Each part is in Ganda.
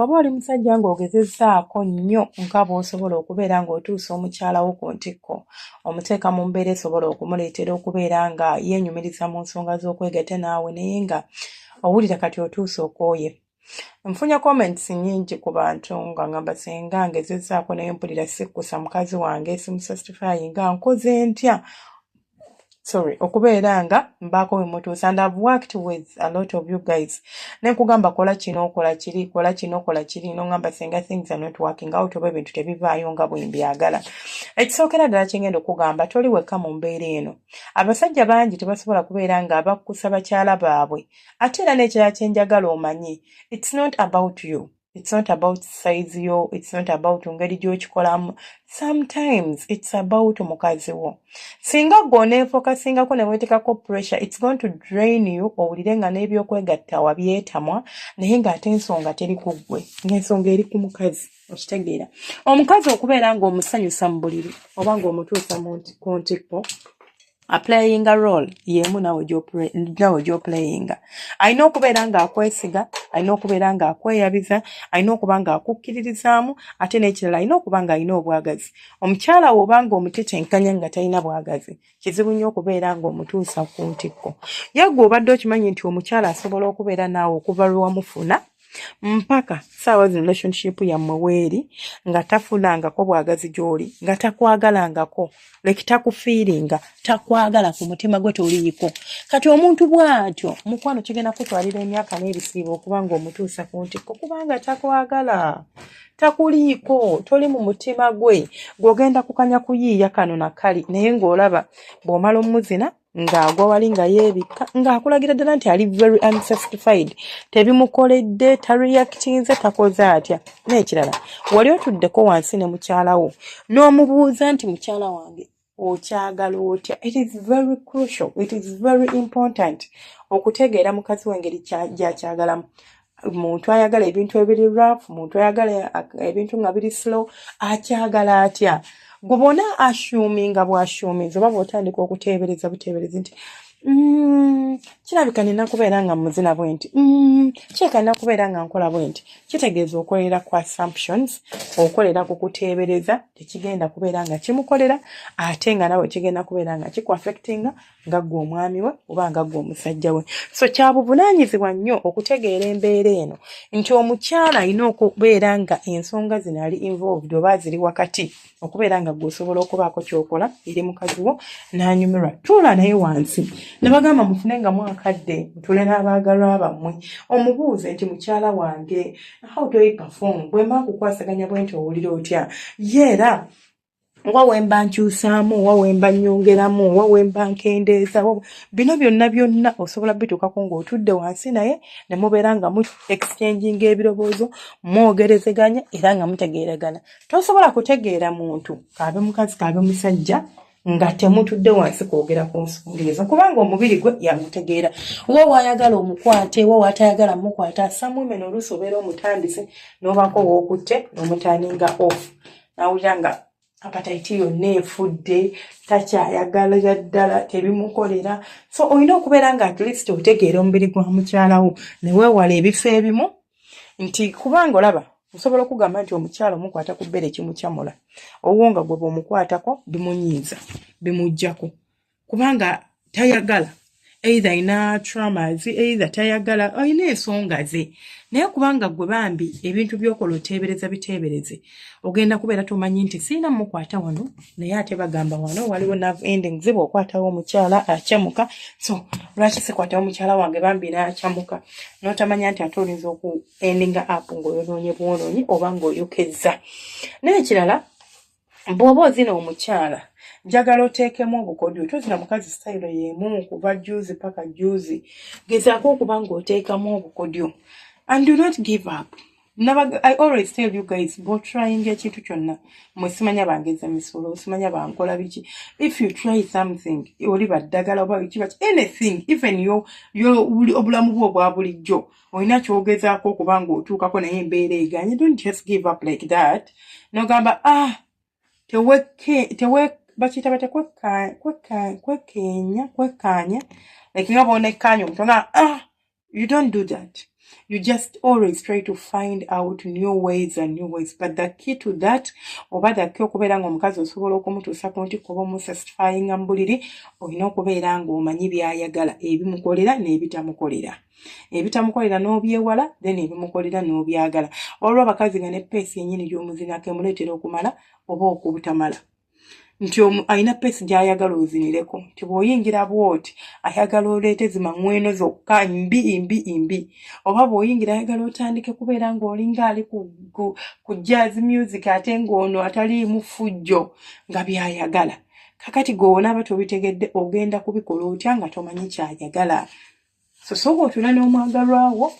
bw'oba oli musajja ng'ogezezzaako nnyo nga bw'osobola okubeera ng'otuusa omukyala wo ku ntikko omuteeka mu mbeera esobola okumuleetera okubeera nga yeenyumiriza mu nsonga z'okwegatta naawe naye nga owulira kati otuusa okwoye. Nfunye comments nnyingi ku bantu nga ngamba singa ngezezzaako naye mpulira sikkusa mukazi wange simusastify nga nkoze ntya okubeera nga mbaako bimutuusa. And I've worked with a lot of you guys. Nekugamba kola kino kola kiri kola kino kola kiri nongamba singa things are not working out oba ebintu tebivaayo nga bwe mbyagala. Ekisookera ddala kyengenda okugamba toli wekka mu mbeera eno. Abasajja bangi tebasobola kubeera nga abakusa bakyala baabwe. Ate era n'ekirala kye njagala omanye, it's not about you. It's not about size yo, it's not about ngeri gy'okikolamu. Sometimes it's about mukazi wo. Singa gw'oneefokasingako ne weetekako pressure, it's going to drain you owulire nga n'ebyokwegatta wabyetamwa naye ng'ate ensonga teri ku ggwe, ng'ensonga eri ku mukazi. Okitegeera. Omukazi okubeera ng'omusanyusa mu buliri oba ng'omutuusa ku ntikko playing a role yemu nawe gy'oplayinga. Alina okubeera ng'akwesiga, alina okubeera ng'akweyabiza, alina okuba ng'akukkiririzaamu, ate n'ekirala alina okuba ng'alina obwagazi. Omukyala woba ng'omutetenkanya nga talina bwagazi, kizibu nnyo okubeera ng'omutuusa ku ntikko. Ye ggwe obadde okimanyi nti omukyala asobola okubeera naawe okuva lwe wamufuna mpaka saawa zi relationship yammwe weeri nga tafunangako bwagazi gy'oli, nga takwagalangako, leki takufiiringa, takwagala ku mutima gwe toliiko. Kati omuntu bw'atyo mukwano kigenda kutwalira emyaka n'ebisiibo okuba ng'omutuusa ku ntikko kubanga takwagala, takuliiko, toli mu mutima gwe, gw'ogenda kukanya kuyiiya kano na kali naye ng'olaba bw'omala omuzina ng'agwa wali nga yeebikka ng'akulagira ddala nti ali very unsatisfied, tebimukoledde, tareactinze, takoze atya. N'ekirala wali otuddeko wansi ne mukyala wo n'omubuuza nti mukyala wange okyagala otya. It is very crucial, it is very important okutegeera mukazi w'engeri gy'akyagalamu. Muntu ayagala ebintu ebiri rough, muntu ayagala ebintu nga biri slow, akyagala atya. Gwe bona assuminga bw'assuminza oba bw'otandika okuteebereza buteeberezi nti kirabika nina kubeera nga muzina bwe nti kirabika nina kubeera nga nkola bwe nti, kitegeeza okolera ku assumptions, okolera ku kuteebereza, tekigenda kubeera nga kimukolera ate nga nawe kigenda kubeera nga kikuaffectinga nga ggwe omwami we oba nga ggwe omusajja we. So kya buvunaanyizibwa nnyo okutegeera embeera eno nti omukyala alina okubeera nga ensonga zino ali involved oba ziri wakati, okubeera nga gw'osobola okubaako kyokola eri mukazi wo n'anyumirwa. Tuula naye wansi ne bagamba mufune nga mwakadde mutule n'abaagalwa bammwe omubuuze nti mukyala wange how do I perform, bwe mba nkukwasaganya bwe nti owulira otya, yeera wa wemba nkyusaamu, wa wemba nnyongeramu, wa wemba nkendeeza. Bino byonna osobola bituukako ng'otudde wansi naye ne mubeera nga mu exchanging ebirowoozo, mwogerezeganya era nga mutegeeragana. Tosobola kutegeera muntu kaabe mukazi kaabe musajja nga temutudde wansi kwogera ku nsonga ezo kubanga omubiri gwe yagutegeera. Wa waayagala omukwate, wa watayagala mukwata. Some women oluusi obeera omutandise n'obaako w'okutte n'omutandinga off. Nawulira nga appetite yonna efudde, takyayagala ddala, tebimukolera. So olina okubeera nga at least otegeera omubiri gwa mukyalawo ne weewala ebifo ebimu nti kubanga olaba osobola okugamba nti omukyala omukwata ku bbere kimukyamula, owo nga gwe bw'omukwatako bimunyiiza, bimuggyako kubanga tayagala, either ina traumas, either tayagala, alina ensonga ze. Naye kubanga gwe bambi ebintu by'okola oteebereza biteebereze, ogenda kubeera tomanyi nti siina mukwata wano naye ate bagamba wano waliwo nerve endings bw'okwatawo omukyala akyamuka. So lwaki sikwatawo mukyala wange bambi n'akyamuka, n'otamanya nti ate olinza oku endinga up ng'oyonoonye bwonoonyi oba ng'oyokezza. N'ekirala bw'oba ozina omukyala njagala oteekemu obukodyo, tozina mukazi style y'emu kuva juzi paka juzi, gezaako okuba ng'oteekamu obukodyo. And do not give up. I always tell you guys, trying ekintu kyonna. Mwe simanya bangeza misulo, simanya bankola biki. If you try something, oli baddagala oba biki baki, anything, even yo obulamu bwo obwa bulijjo, olina kyogezaako okuba ng'otuukako naye embeera eganye. Don't just give up like that. N'ogamba bakiyita bata kwekkaanya, like nga boonekkaanya omuntu nga you don't do that. You just always try to find out new ways and new ways. But the key to that, oba the key okubeera ng'omukazi osobola okumutuusa ku nti kuba omusatisfyinga mu buliri, olina okubeera ng'omanyi by'ayagala, ebimukolera n'ebitamukolera. Ebitamukolera n'obyewala, then ebimukolera n'obyagala. Olwo abakazi nga ne peesi yennyini gy'omuzinako emuleetera okumala oba okubutamala. Nti alina peesi gy'ayagala ozinireko. Nti bw'oyingira bw'oti ayagala oleete zimaŋŋweno zokka mbi. Oba bw'oyingira ayagala otandike kubeera ng'olinga ali ku jazz music ate ng'ono ataliimu fujjo nga by'ayagala. Kakati gwe onaaba tobitegedde ogenda kubikola otya nga tomanyi ky'ayagala. So sooka otula n'omwagalwawo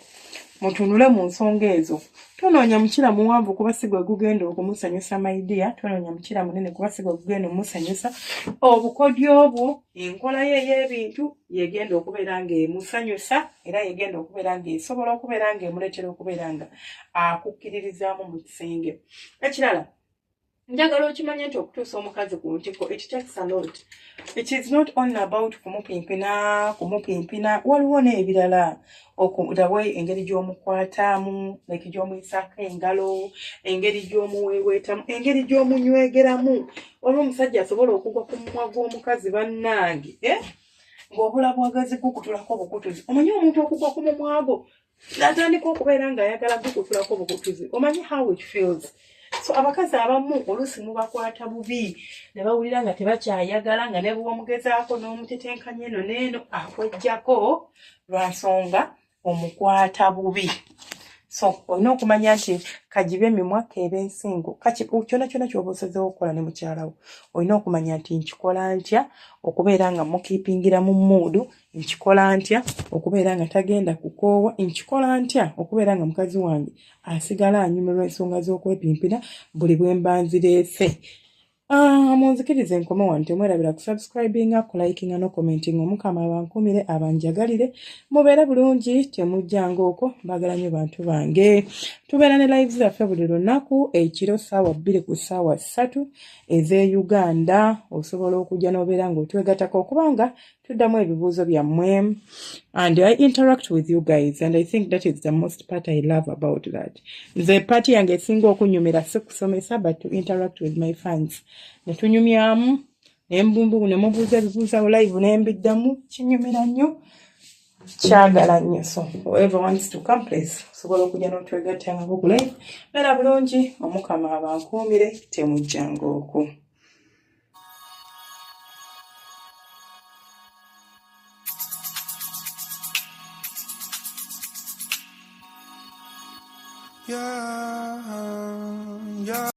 mutunule mu nsonga ezo. Tonoonya mukira muwanvu kuba si gwe gugenda okumusanyusa maidiya, tonoonya mukira munene kuba si gwe gugenda okumusanyusa. Obukodyo obwo, enkola ye ey'ebintu yegenda okubeera ng'emusanyusa era yegenda okubeera ng'esobola okubeera ng'emuleetera okubeera nga akukkiririzaamu mu kisenge. Ekirala, njagala okimanye nti okutuusa omukazi ku ntiko, it takes a lot. It is not only about kumupimpina, waliwo n'ebirala. The way engeri gy'omukwatamu, like gy'omuyisaako engalo, engeri gy'omuweeweetamu, engeri gy'omunywegeramu. Waliwo omusajja asobola okugwa ku mumwa gw'omukazi bannange, ng'obula bwagazi gukutulako obukutuzi. Omanyi omuntu okugwa ku mumwa gwo n'atandika okubeera ng'ayagala gukutulako obukutuzi. Omanyi how it feels. So abakazi abamu oluusi mubakwata bubi ne bawulira nga tebakyayagala nga ne bw'omugezaako n'omutetenkanya eno n'eno akwejjako lwa nsonga omukwata bubi. So olina okumanya nti kagibe emimwa keeba ensingo. Kyona ky'oba osazeewo okukola ne mukyalawo olina okumanya nti nkikola ntya okubeera nga mukiipingira mu muudu, nkikola ntya okubeera nga tagenda kukoowa, nkikola ntya okubeera nga mukazi wange asigala anyumirwa ensonga z'okwepimpira buli bwe mba nzireese. Munzikirize nkome wano, temwerabira kusubscribinga, kulikinga n'okomentinga. Omukama abankumire abanjagalire mubeere bulungi, temujjanga okwo. Mbagala nnyo bantu bange. Tubeera ne lives zaffe buli lunaku ekiro ssaawa 2 ku ssaawa 3 ez'e Uganda. Osobola okujja n'obeera ng'otwegattako kubanga tuddamu ebibuuzo byammwe. And I interact with you guys, and I think that is the most part I love about that. Nze party yange esinga okunyumira si kusomesa but to interact with my fans. Ne tunyumyamu, ne mbumbu ne mubuuza ebibuuzo live ne mbiddamu, kinyumira nnyo. Kyagala nnyo. So whoever wants to come please osobola okujja n'otwegattangako ku live. Beera bulungi, Omukama abankuumire, temujjanga okwo. Yeah.